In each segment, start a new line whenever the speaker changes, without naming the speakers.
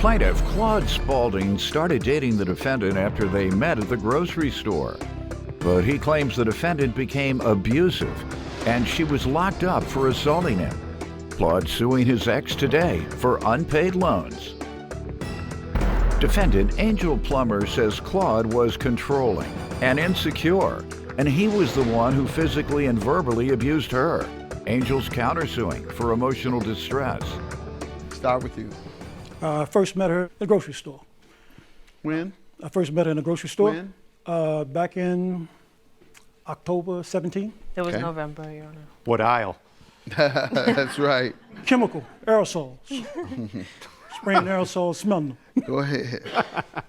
Plaintiff Claude Spaulding started dating the defendant after they met at the grocery store. But he claims the defendant became abusive and she was locked up for assaulting him. Claude suing his ex today for unpaid loans. Defendant Angel Plummer says Claude was controlling and insecure, and he was the one who physically and verbally abused her. Angel's countersuing for emotional distress.
Start with you.
I first met her at the grocery store.
When?
I first met her in the grocery store.
When?
Back in October 17.
It was
Okay.
November, Your Honor.
What aisle?
That's right.
Chemical, aerosols. Spraying aerosols, smelling them.
Go ahead.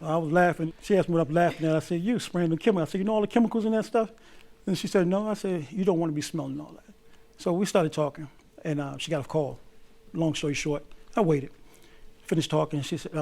I was laughing. She asked me what I'm laughing at. I said, you spraying the chemicals. I said, you know all the chemicals in that stuff? And she said, no. I said, you don't want to be smelling all that. So we started talking, and she got a call. Long story short, I waited. Finished talking. She said,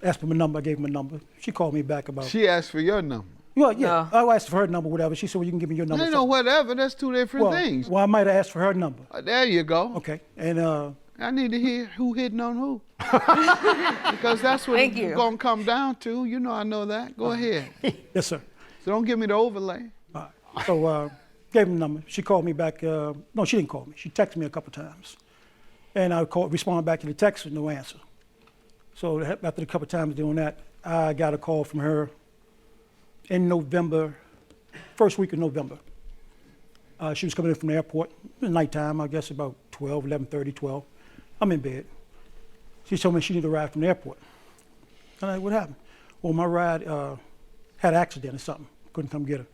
asked for my number. I gave her my number. She called me back about.
She asked for your number.
Well, yeah. I asked for her number, whatever. She said, well, you can give me your number.
I know, whatever. That's two different things.
Well, I might have asked for her number.
There you go.
Okay. And
I need to hear who hitting on who. Because that's what
Thank
it's
you.
going to come down to. You know I know that. Go ahead.
yes, sir.
So don't give me the overlay.
All right. So gave her the number. She called me back. No, she didn't call me. She texted me a couple times. And I responded back to the text with no answer. So after a couple times doing that, I got a call from her in November, first week of November. She was coming in from the airport. It was nighttime, I guess about 12, 11:30, 12. I'm in bed. She told me she needed a ride from the airport. I'm like, what happened? Well, my ride had an accident or something. Couldn't come get her.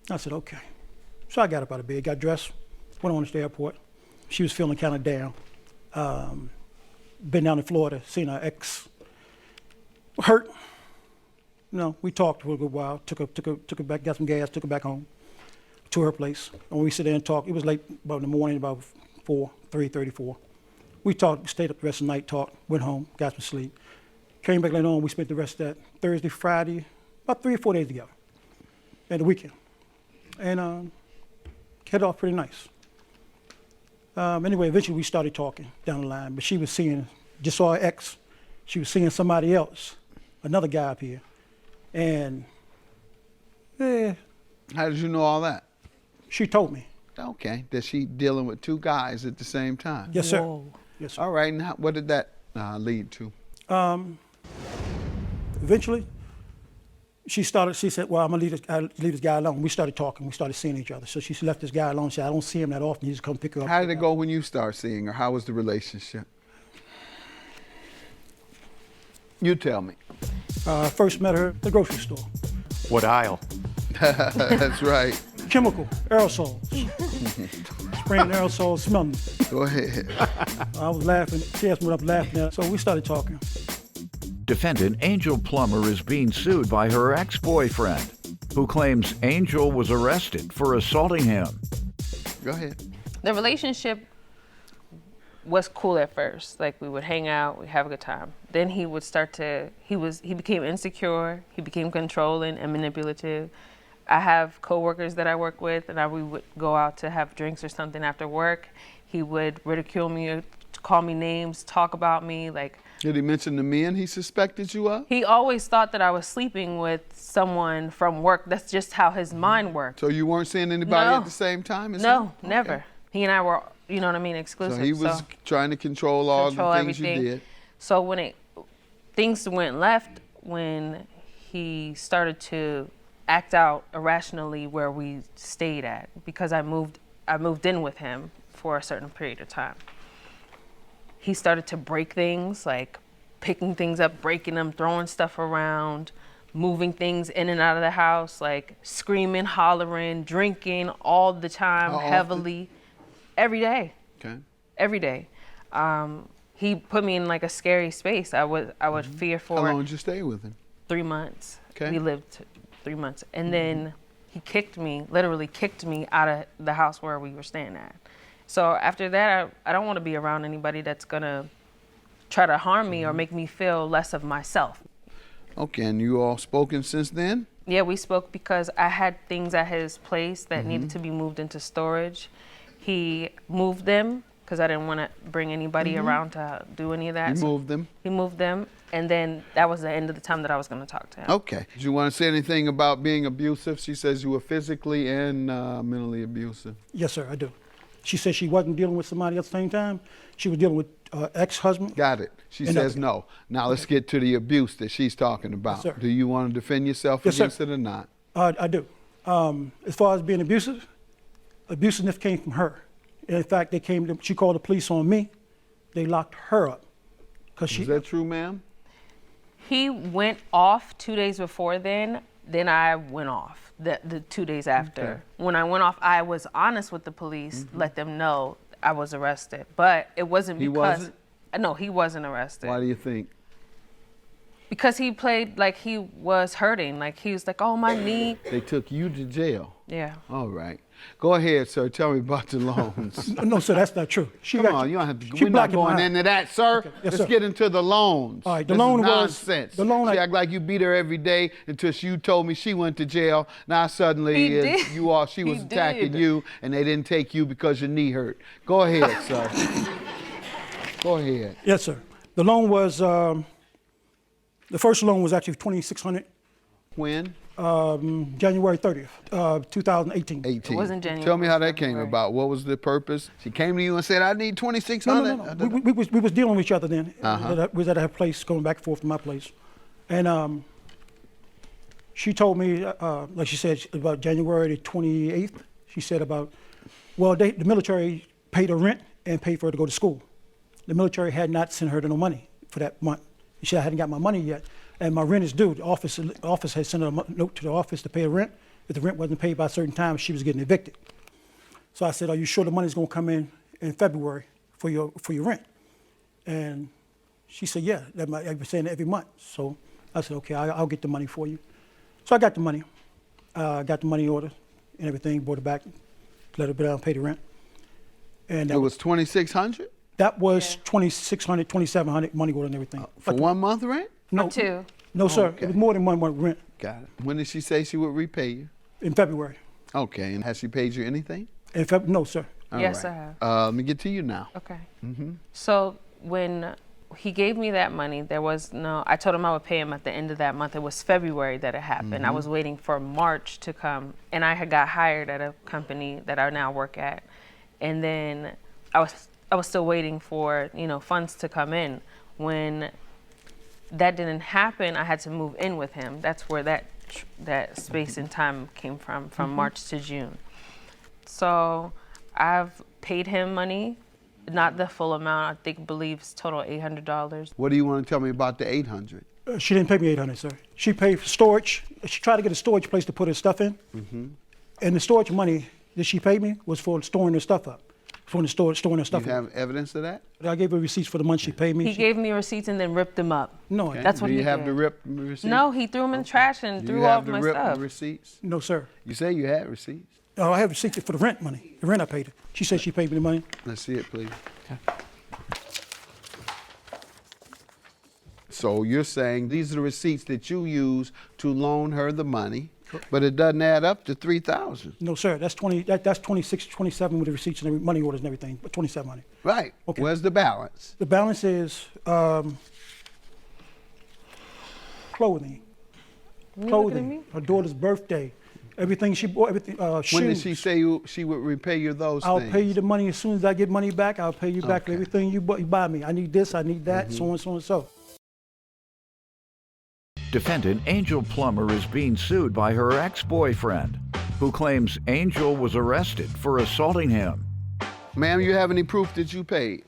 I said, okay. So I got up out of bed, got dressed, went on to the airport. She was feeling kind of down. Been down in Florida, seen her ex. Hurt. You know, we talked for a good while. Took her back, got some gas, took her back home to her place. And we sit there and talked. It was late, about in the morning, about 3:34. We talked, stayed up the rest of the night, talked, went home, got some sleep. Came back later on, we spent the rest of that Thursday, Friday, about 3 or 4 days together. And the weekend. And headed off pretty nice. Anyway, eventually we started talking down the line, but she was seeing, just saw her ex, she was seeing somebody else, another guy up here. And
How did you know all that?
she told me.
Okay. That she dealing with two guys at the same time?
Yes, sir.
Whoa.
Yes, sir.
All right. Now, what did that lead to?
Eventually, she said, well, I'm gonna leave this guy alone. We started talking, we started seeing each other. So she left this guy alone. She said, I don't see him that often. He just come pick her up.
How did it go when you start seeing her? How was the relationship? You tell me.
I first met her at the grocery store.
What aisle?
That's right.
Chemical, aerosols. Spraying aerosols, smelling them.
Go ahead.
I was laughing. She asked me what I'm laughing at. So we started talking.
Defendant Angel Plummer is being sued by her ex-boyfriend, who claims Angel was arrested for assaulting him.
Go ahead.
The relationship was cool at first. Like, we would hang out, we'd have a good time. Then he would he became insecure, he became controlling and manipulative. I have coworkers that I work with, and we would go out to have drinks or something after work. He would ridicule me, call me names, talk about me, like.
Did he mention the men he suspected you of?
He always thought that I was sleeping with someone from work. That's just how his mind worked.
So you weren't seeing anybody
No.
at the same time?
No,
Okay.
never. He and I were, you know what I mean, exclusive.
So he was trying to control all the things
everything.
you did.
So when things went left, when he started to act out irrationally where we stayed at, because I moved in with him for a certain period of time. He started to break things, like picking things up, breaking them, throwing stuff around, moving things in and out of the house, like screaming, hollering, drinking all the time,
How often?
heavily, every day.
Okay.
Every day. He put me in like a scary space. I would fear for
How long did you stay with him?
3 months.
Okay.
We lived 3 months. And then he literally kicked me out of the house where we were staying at. So after that, I don't want to be around anybody that's gonna try to harm me or make me feel less of myself.
Okay, and you all spoken since then?
Yeah, we spoke because I had things at his place that needed to be moved into storage. He moved them, because I didn't want to bring anybody around to do any of that.
You
So
moved them.
he moved them, and then that was the end of the time that I was going to talk to him.
Okay. Do you want to say anything about being abusive? She says you were physically and mentally abusive.
Yes, sir, I do. She said she wasn't dealing with somebody at the same time. She was dealing with ex-husband.
Got it. She
And
says
nothing.
no. Now let's get to the abuse that she's talking about.
sir.
Do you want to defend yourself
Yes, sir.
against it or not?
I do. As far as being abusive, abusiveness came from her. And in fact, she called the police on me. They locked her up.
Is that true, ma'am?
He went off 2 days before then I went off the 2 days after.
Okay.
When I went off, I was honest with the police, let them know I was arrested. But it wasn't
He
because...
wasn't?
No, he wasn't arrested.
Why do you think?
Because he played like he was hurting. Like he was like, oh, my knee.
They took you to jail.
Yeah.
All right. Go ahead, sir. Tell me about the loans.
No, sir, that's not true.
Come on, you don't have to.
she
We're not
blacked him
going
out.
into that, sir.
Okay. Yes,
Let's
sir.
get into the loans.
All right, the
This
loan
is
was-
nonsense.
the loan
She
I-
act like you beat her every day until you told me she went to jail. Now suddenly
He did.
she was
He
attacking
did.
you, and they didn't take you because your knee hurt. Go ahead, sir. Go ahead.
Yes, sir. The loan was, the first loan was actually $2,600,
When?
January 30th, 2018.
18.
It wasn't January,
Tell me how
it was
that came
February.
about. What was the purpose? She came to you and said, I need
No,
$2,600.
no. We was dealing with each other then. We was at her place, going back and forth to my place. And she told me, like she said, about January the 28th, she said about, well, the military paid her rent and paid for her to go to school. The military had not sent her no money for that month. She said, I hadn't got my money yet, and my rent is due. The office had sent her a note to the office to pay her rent. If the rent wasn't paid by a certain time, she was getting evicted. So I said, are you sure the money's gonna come in February for your rent? And she said, yeah, I've been saying it every month. So I said, okay, I'll get the money for you. So I got the money. Got the money order and everything, brought it back, let her down, pay the rent. And
It was $2,600
that was $2,600, $2,700 money order and everything.
for 1 month rent?
No,
Two.
no, sir.
Okay.
It was more than 1 month rent
Got it. When did she say she would repay you?
in February.
Okay, and has she paid you anything?
No, sir.
All
Yes,
right.
I have.
Let me get to you now.
Okay. So when he gave me that money, there was no, I told him I would pay him at the end of that month. It was February that it happened. I was waiting for March to come, and I had got hired at a company that I now work at. And then I was still waiting for, funds to come in. When that didn't happen, I had to move in with him. That's where that space and time came from March to June. So I've paid him money, not the full amount. I believe it's total $800.
What do you want to tell me about the 800?
She didn't pay me $800, sir. She paid for storage. She tried to get a storage place to put her stuff in. And the storage money that she paid me was for storing her stuff up, storing her
Do
stuff
you
up.
have evidence of that?
I gave her receipts for the month she paid me.
He gave me receipts and then ripped them up.
No,
Okay.
That's what
Do you
he
have
did.
the ripped receipts?
No, he threw them in the trash and
Do
threw
you
all
have
of
the
my
ripped
stuff.
receipts?
no, sir.
You say you had receipts.
No, I have receipts for the rent money. The rent I paid her. She said she paid me the money.
Let's see it, please. So you're saying these are the receipts that you use to loan her the money, but it doesn't add up to $3,000.
No, sir. That's 26, 27 with the receipts and money orders and everything, but $2,700.
Right.
Okay.
Where's the balance?
The balance is clothing.
You looking at me?
Clothing. Her daughter's birthday. Everything she bought. Everything. Shoes.
When did she say she would repay you those
I'll
things?
pay you the money as soon as I get money back. I'll pay you back for
Okay.
everything you buy me. I need this. I need that. So on, so on, so.
Defendant Angel Plummer is being sued by her ex-boyfriend, who claims Angel was arrested for assaulting him.
Ma'am, you have any proof that you paid?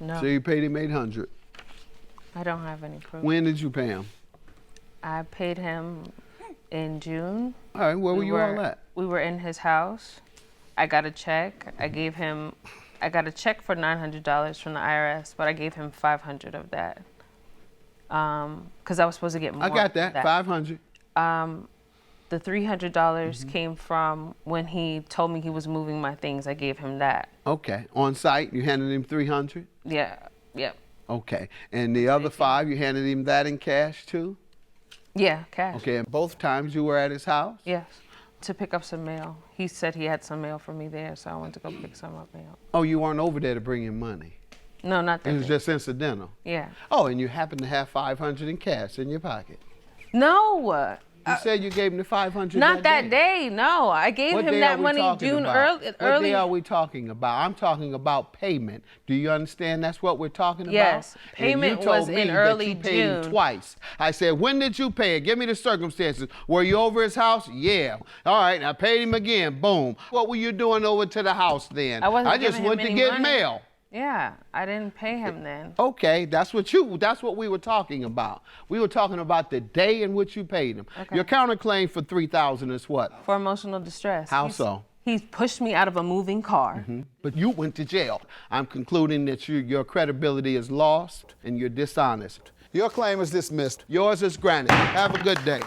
No,
So you paid him $800.
I don't have any proof.
When did you pay him?
I paid him in June.
All right, where were you all at?
We were in his house. I got a check. I got a check for $900 from the IRS, but I gave him $500 of that. Because I was supposed to get more.
I got
of
that, 500.
The $300 came from when he told me he was moving my things. I gave him that.
Okay, on site, you handed him 300?
Yeah,
Okay, and the other 5, you handed him that in cash too?
yeah, cash.
Okay, and both times you were at his house?
Yes. to pick up some mail. He said he had some mail for me there, so I went to go pick some up mail.
Oh, you weren't over there to bring in money?
No, not that
It was
day.
just incidental?
Yeah.
Oh, and you happened to have $500 in cash in your pocket?
No.
You said you gave him the $500
Not that day. No, I gave
What
him
day are
that
we
money
talking
June
about?
early.
What day are we talking about? I'm talking about payment. Do you understand that's what we're talking
Yes,
about?
payment
And you told
was
me
in
that
early
you paid him
June.
twice. I said, when did you pay it? Give me the circumstances. Were you over his house? Yeah. All right, I paid him again. Boom. What were you doing over to the house then?
I wasn't
just
giving him
went to
any
get
money.
mail.
Yeah, I didn't pay him then.
Okay, that's what we were talking about. We were talking about the day in which you paid him.
Okay.
Your counterclaim for $3,000 is what?
For emotional distress.
How so?
He pushed me out of a moving car.
But you went to jail. I'm concluding that your credibility is lost and you're dishonest. Your claim is dismissed. Yours is granted. Have a good day.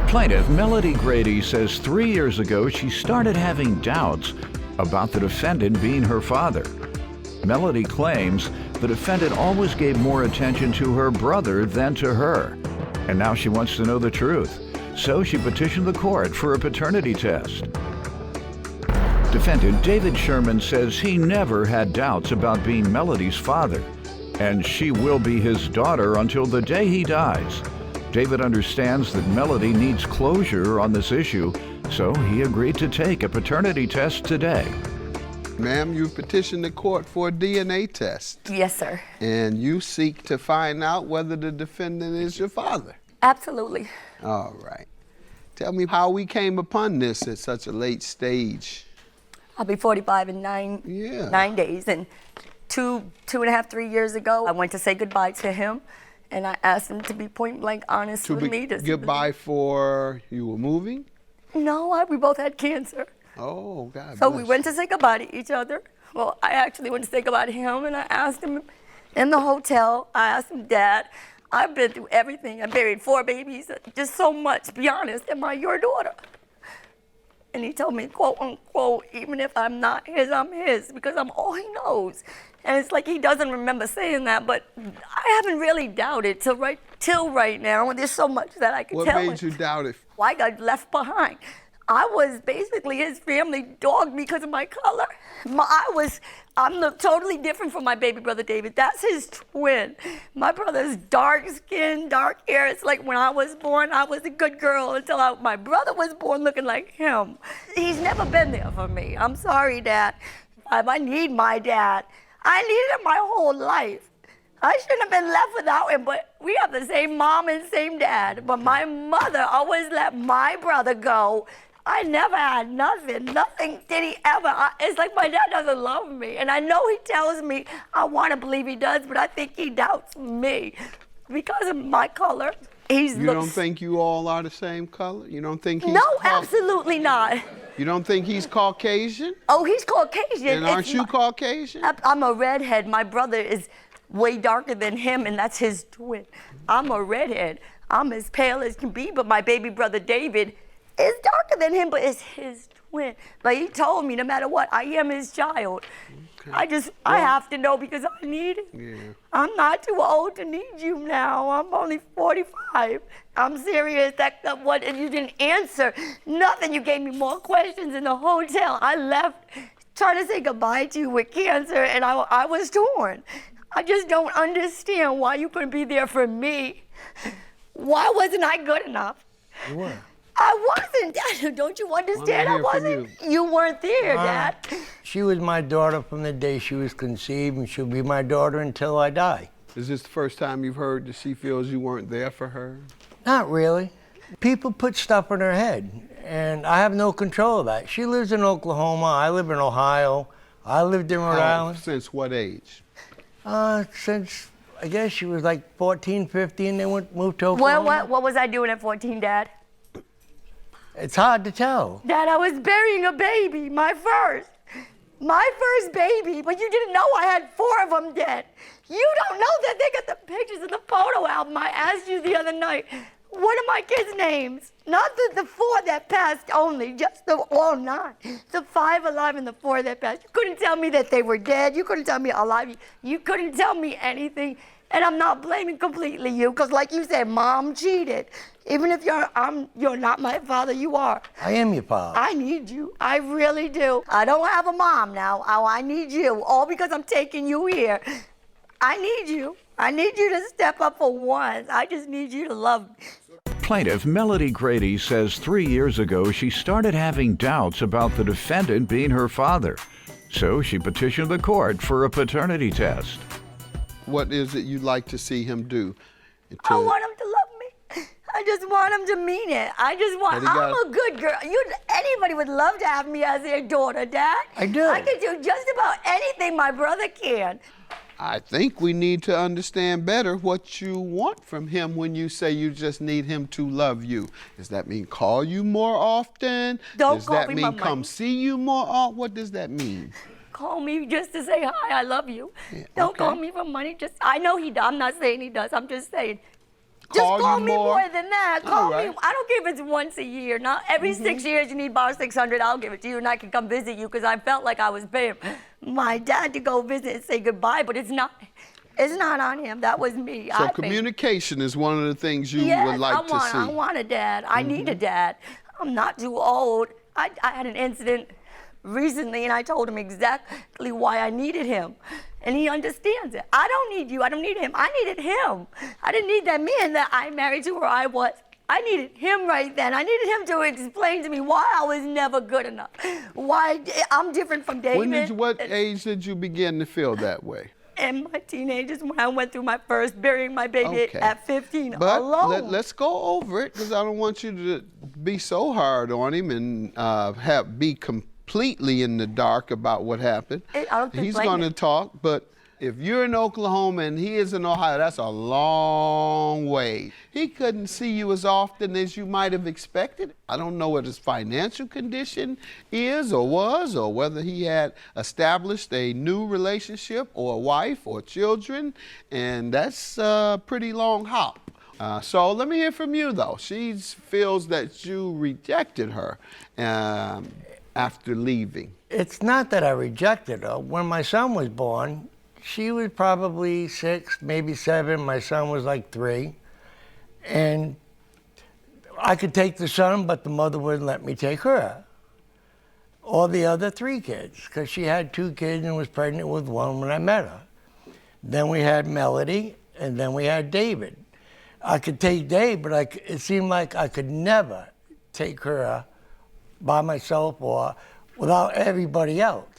Plaintiff Melody Grady says 3 years ago she started having doubts about the defendant being her father. Melody claims the defendant always gave more attention to her brother than to her, and now she wants to know the truth. So she petitioned the court for a paternity test. Defendant David Sherman says he never had doubts about being Melody's father, and she will be his daughter until the day he dies. David understands that Melody needs closure on this issue, so he agreed to take a paternity test today.
Ma'am, you petitioned the court for a DNA test,
Yes, sir.
and you seek to find out whether the defendant is your father.
Absolutely.
All right. Tell me how we came upon this at such a late stage.
I'll be 45 in
Yeah.
9 days. And two and a half, 3 years ago, I went to say goodbye to him, and I asked him to be point blank honest with me.
Goodbye for you were moving?
No, we both had cancer.
Oh, God
So
bless.
we went to say goodbye to each other. Well, I actually went to say goodbye to him, and I asked him in the hotel, I asked him, Dad, I've been through everything. I buried 4 babies, just so much. Be honest, am I your daughter? And he told me, quote unquote, even if I'm not his, I'm his, because I'm all he knows. And it's like he doesn't remember saying that, but I haven't really doubted till right now. And there's so much that I could
What
tell
made
him.
you doubt it?
Well, I got left behind. I was basically his family dog because of my color. I'm totally different from my baby brother David. That's his twin. My brother's dark skin, dark hair. It's like when I was born, I was a good girl until my brother was born looking like him. He's never been there for me. I'm sorry, Dad. I need my dad. I needed him my whole life. I shouldn't have been left without him, but we have the same mom and same dad. But my mother always let my brother go. I never had nothing. Nothing did he ever. It's like my dad doesn't love me. And I know he tells me I want to believe he does, but I think he doubts me because of my color.
You don't think you all are the same color? You don't think he's
No, absolutely not.
You don't think he's Caucasian?
Oh, he's Caucasian.
And aren't you Caucasian?
I'm a redhead. My brother is way darker than him, and that's his twin. I'm a redhead. I'm as pale as can be, but my baby brother David is darker than him, but it's his twin. But he told me no matter what, I am his child. Okay. I have to know because I need it.
Yeah.
I'm not too old to need you now. I'm only 45. I'm serious. And you didn't answer nothing. You gave me more questions in the hotel. I left trying to say goodbye to you with cancer, and I was torn. I just don't understand why you couldn't be there for me. Why wasn't I good enough?
You were.
I wasn't, Dad. Don't you understand? I wasn't. You weren't there, Dad.
She was my daughter from the day she was conceived, and she'll be my daughter until I die.
Is this the first time you've heard that she feels you weren't there for her?
Not really. People put stuff in her head, and I have no control of that. She lives in Oklahoma. I live in Ohio. I lived in Rhode Island.
Since what age?
Since, I guess she was like 14, 15, they moved to Oklahoma.
What was I doing at 14, Dad?
It's hard to tell.
Dad, I was burying a baby, my first baby, but you didn't know I had 4 of them dead. You don't know that they got the pictures in the photo album. I asked you the other night, what are my kids' names? Not the 4 that passed only, just all 9. The 5 alive and the 4 that passed. You couldn't tell me that they were dead. You couldn't tell me alive. You couldn't tell me anything. And I'm not blaming completely you, because like you said, Mom cheated. Even if you're not my father, you are.
I am your father.
I need you. I really do. I don't have a mom now. Oh, I need you. All because I'm taking you here. I need you. I need you to step up for once. I just need you to love me.
Plaintiff Melody Grady says 3 years ago she started having doubts about the defendant being her father. So she petitioned the court for a paternity test.
What is it you'd like to see him do?
I want him to love me. I just want him to mean it. I'm a good girl. Anybody would love to have me as their daughter, Dad.
I do.
I can do just about anything my brother can.
I think we need to understand better what you want from him when you say you just need him to love you. Does that mean call you more often?
Don't
Does
call
that
me
mean
my
come
money.
see you more often? What does that mean?
Call me just to say hi, I love you.
Yeah,
Don't
okay.
call me for money. I know he does. I'm not saying he does. I'm just saying. Just
Call
call
you
me
more?
more than that.
All
Call
right.
me. I don't care if it's once a year. Not every 6 years you need about 600. I'll give it to you, and I can come visit you because I felt like I was paying my dad to go visit and say goodbye. But it's not. It's not on him. That was me.
So communication is one of the things you would like to see.
I want a dad. I need a dad. I'm not too old. I had an incident recently, and I told him exactly why I needed him. And he understands it. I don't need you. I don't need him. I needed him. I didn't need that man that I married to where I was. I needed him right then. I needed him to explain to me why I was never good enough. Why I'm different from David.
What age did you begin to feel that way?
And my teenagers, when I went through my first burying my baby at 15
but
alone.
Let's go over it, because I don't want you to be so hard on him and be completely in the dark about what happened. He's going to talk, but if you're in Oklahoma and he is in Ohio, that's a long way. He couldn't see you as often as you might have expected. I don't know what his financial condition is or was, or whether he had established a new relationship or a wife or children, and that's a pretty long hop. So let me hear from you, though. She feels that you rejected her after leaving.
It's not that I rejected her. When my son was born, she was probably 6, maybe 7. My son was like 3. And I could take the son, but the mother wouldn't let me take her. Or the other 3 kids, because she had 2 kids and was pregnant with 1 when I met her. Then we had Melody, and then we had David. I could take Dave, but it seemed like I could never take her by myself or without everybody else.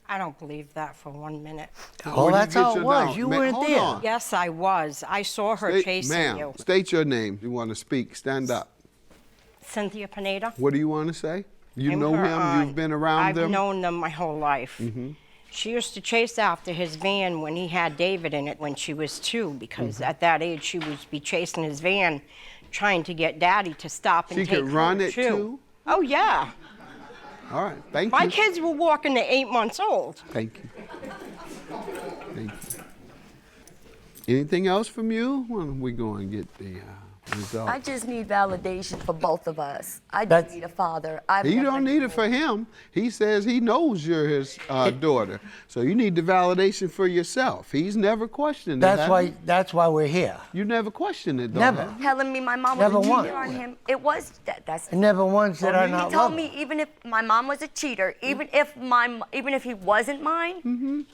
I don't believe that for 1 minute.
Well, that's how it was. You weren't there.
On.
Yes, I was. I saw her chasing
ma'am,
you.
State your name. You want to speak. Stand up.
Cynthia Pineda.
What do you want to say? You
I'm
know
her
him?
aunt.
You've been around them?
I've known them my whole life. She used to chase after his van when he had David in it when she was 2, because at that age she would be chasing his van, trying to get Daddy to stop and
She
take
could run
her
it too?
Oh yeah.
All right. Thank
My
you.
kids were walking at 8 months old.
Thank you. Thank you. Anything else from you? When we go and get the result?
I just need validation for both of us. I just
That's-
need a father.
You don't need it for him. He says he knows you're his daughter. So you need the validation for yourself. He's never questioned it.
That's why we're here.
You never questioned it, though.
Never.
have you?
Telling me my mom
Never
was a
once.
cheater on him. It was that's.
And never once did I
He
not
told
love
me
her.
even if my mom was a cheater, even if he wasn't mine,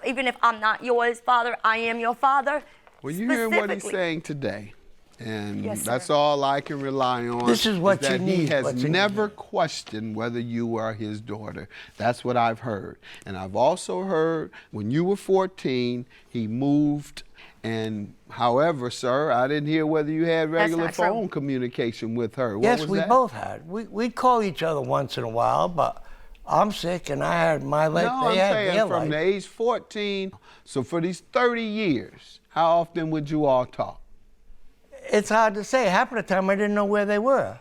even if I'm not yours, father, I am your father.
Well, you hear what he's
specifically.
saying today. And
Yes,
that's
sir.
all I can rely on.
This is what
that
you
he
need,
has
what's in
never
you.
questioned whether you are his daughter. That's what I've heard. And I've also heard when you were 14, he moved. And however, sir, I didn't hear whether you had regular
not true.
phone communication with her. What
Yes,
was
we
that?
both had. We'd call each other once in a while, but I'm sick and I had my life.
No,
They
I'm
had
saying
their
from the
life.
age 14. So for these 30 years, how often would you all talk?
It's hard to say. Half of the time I didn't know where they were.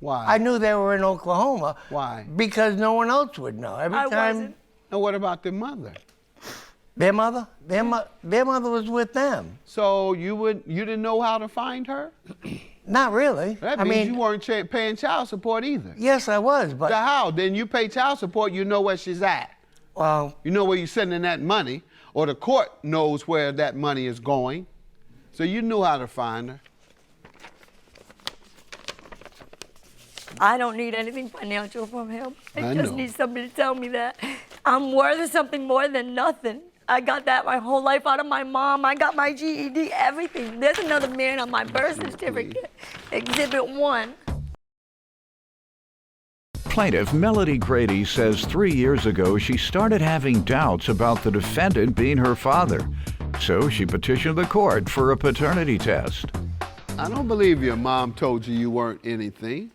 Why?
I knew they were in Oklahoma.
Why?
Because no one else would know. Every
I
time
wasn't.
And what about their mother?
their mother, their mother was with them.
So you didn't know how to find her?
Not really.
That
I
means
mean,
you weren't paying child support either.
yes, I was, but
So how? Then you pay child support, you know where she's at.
well,
You know where you're sending that money. or the court knows where that money is going. So you knew how to find her.
I don't need anything financial from him. I just
know.
need somebody to tell me that I'm worth something more than nothing. I got that my whole life out of my mom. I got my GED, everything. There's another man on my birth certificate, Exhibit 1.
Plaintiff Melody Grady says 3 years ago she started having doubts about the defendant being her father. So she petitioned the court for a paternity test.
I don't believe your mom told you you weren't anything.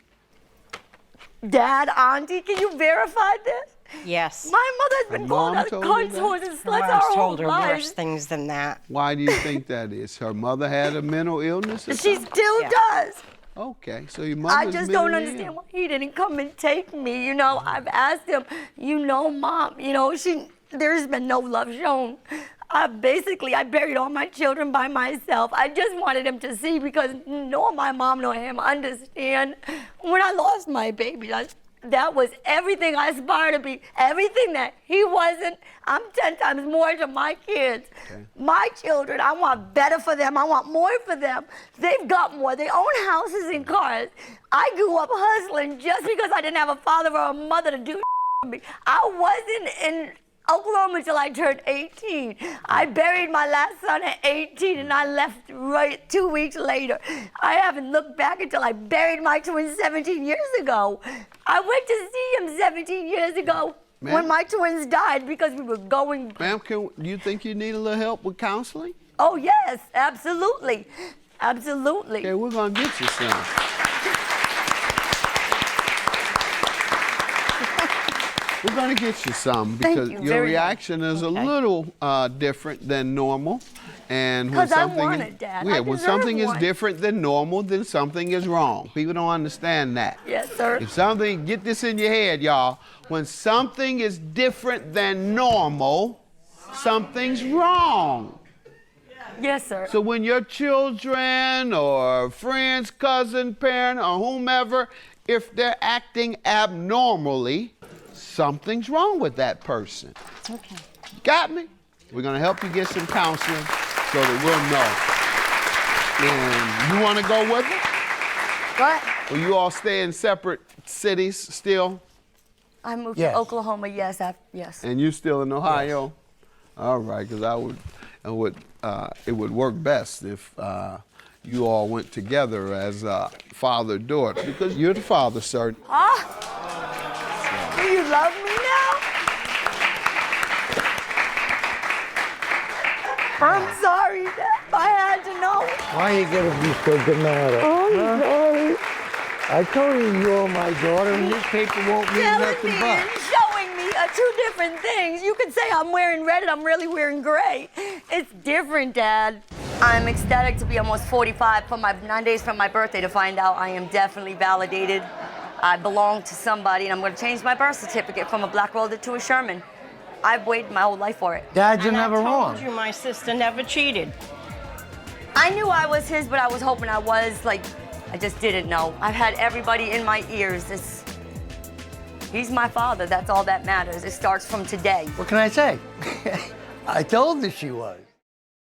Dad, Auntie, can you verify this?
Yes.
My mother's been
Mom
called out
told
of
you
cons
that?
horse and
Her
sluts
mom's
our whole
told her worse
lives.
things than that.
Why do you think that is? Her mother had a mental illness or
She
something?
still
Yeah.
does.
Okay, so your mother's
I just don't
mentally
understand
ill.
why he didn't come and take me. You know, I've asked him, Mom, there's been no love shown. I buried all my children by myself. I just wanted him to see because nor my mom nor him understand. When I lost my baby, that was everything I aspired to be, everything that he wasn't. I'm 10 times more to my kids.
Okay.
My children, I want better for them. I want more for them. They've got more. They own houses and cars. I grew up hustling just because I didn't have a father or a mother to do for me. I wasn't in Oklahoma until I turned 18. I buried my last son at 18 and I left right 2 weeks later. I haven't looked back until I buried my twins 17 years ago. I went to see him 17 years ago when my twins died because we were going.
Ma'am, do you think you need a little help with counseling?
Oh yes, absolutely. Absolutely.
Okay, we're gonna get you some. We're going to get you some because
you
your
very
reaction is a little different than normal. And when
'Cause I
something
want
is,
it, Dad.
yeah,
I
when
deserve
something is
one.
different than normal, then something is wrong. People don't understand that.
Yes, sir.
If something, get this in your head, y'all. When something is different than normal, something's wrong.
Yes, sir.
So when your children or friends, cousin, parent, or whomever, if they're acting abnormally, something's wrong with that person.
Okay.
Got me? We're going to help you get some counseling so that we'll know. And you want to go with it?
What?
Will you all stay in separate cities still?
I moved
Yes.
to Oklahoma, yes. Yes.
And you still in Ohio? All right, because it would work best if you all went together as father-daughter, because you're the father, sir.
Do you love me now? I'm sorry, Dad. I had to know.
Why are you gonna be so dramatic?
I'm sorry.
I told you you're my daughter, and this paper won't mean
Telling
nothing
me
but.
and showing me are two different things. You could say I'm wearing red and I'm really wearing gray. It's different, Dad. I'm ecstatic to be almost 45 for my 9 days from my birthday to find out I am definitely validated. I belong to somebody, and I'm going to change my birth certificate from a Black Roller to a Sherman. I've waited my whole life for it.
Dad, you're
And
never
I
wrong.
told you my sister never cheated.
I knew I was his, but I was hoping I was. I just didn't know. I've had everybody in my ears. He's my father. That's all that matters. It starts from today.
What can I say? I told her she was.